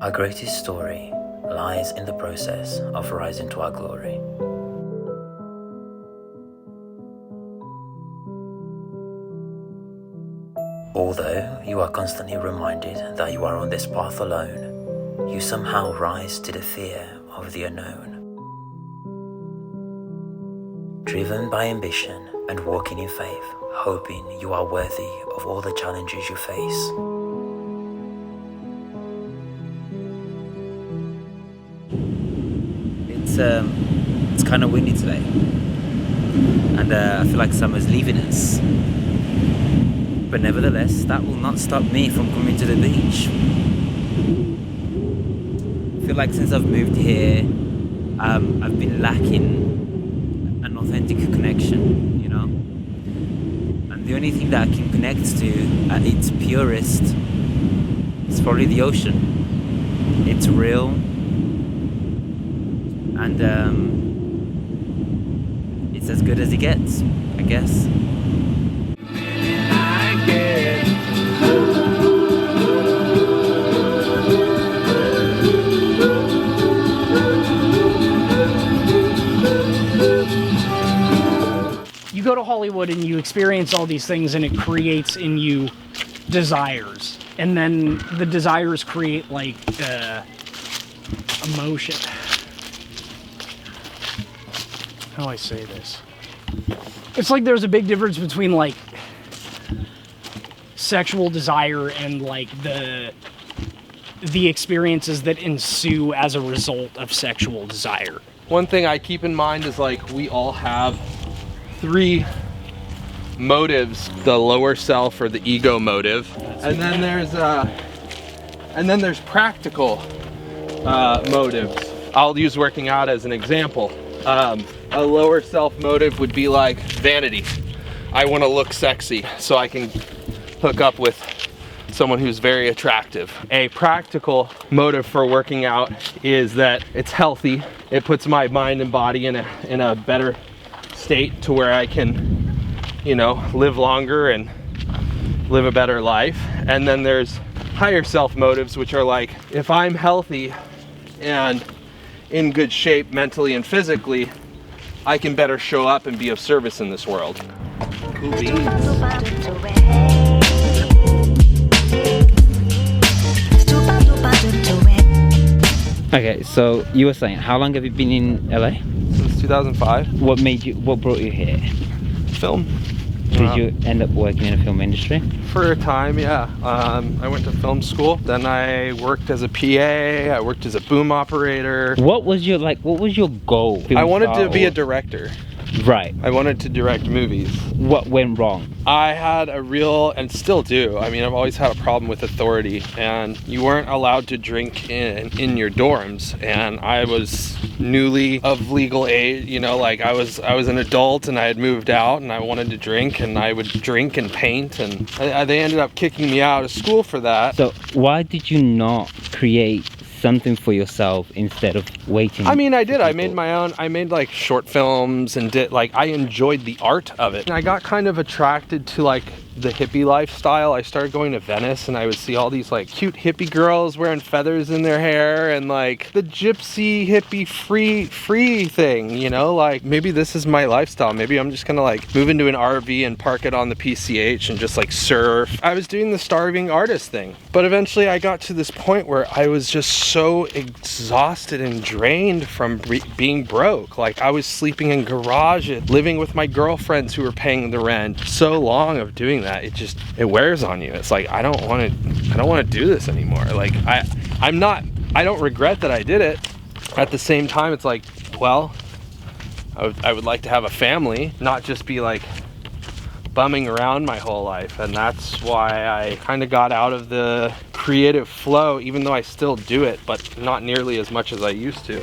Our greatest story lies in the process of rising to our glory. Although you are constantly reminded that you are on this path alone, you somehow rise to the fear of the unknown. Driven by ambition and walking in faith, hoping you are worthy of all the challenges you face. It's kind of windy today, and I feel like summer's leaving us. But nevertheless, that will not stop me from coming to the beach. I feel like since I've moved here, I've been lacking an authentic connection, you know? And the only thing that I can connect to at its purest is probably the ocean. It's real, and it's as good as it gets, I guess. You go to Hollywood and you experience all these things and it creates in you desires. And then the desires create like emotion. How do I say this? It's like there's a big difference between like sexual desire and like the experiences that ensue as a result of sexual desire. One thing I keep in mind is like we all have three motives: the lower self or the ego motive, and then there's practical motives. I'll use working out as an example. A lower self motive would be like vanity. I want to look sexy so I can hook up with someone who's very attractive. A practical motive for working out is that it's healthy. It puts my mind and body in a better state to where I can, you know, live longer and live a better life. And then there's higher self motives, which are like, if I'm healthy and in good shape mentally and physically, I can better show up and be of service in this world. Cool beans. Okay, so you were saying, how long have you been in LA? Since 2005. What brought you here? Film. Did you end up working in the film industry? For a time, yeah. I went to film school. Then I worked as a PA. I worked as a boom operator. What was your goal? I wanted to be a director. Right. I wanted to direct movies. What went wrong? I had a real, and still do, I mean, I've always had a problem with authority, and you weren't allowed to drink in your dorms, and I was newly of legal age, you know, like I was an adult and I had moved out and I wanted to drink, and I would drink and paint, and they ended up kicking me out of school for that. So why did you not create something for yourself instead of waiting? I mean, I did. I made my own. I made like short films and did like, I enjoyed the art of it. And I got kind of attracted to like the hippie lifestyle. I started going to Venice and I would see all these like cute hippie girls wearing feathers in their hair and like the gypsy hippie free thing, you know, like maybe this is my lifestyle. Maybe I'm just gonna like move into an RV and park it on the PCH and just like surf. I was doing the starving artist thing, but eventually I got to this point where I was just so exhausted and drained from being broke. Like I was sleeping in garages, living with my girlfriends who were paying the rent. So long of doing that, it wears on you. It's like I don't want to do this anymore. Like I don't regret that I did it. At the same time, it's like, well, I would like to have a family, not just be like bumming around my whole life. And that's why I kind of got out of the creative flow, even though I still do it, but not nearly as much as I used to.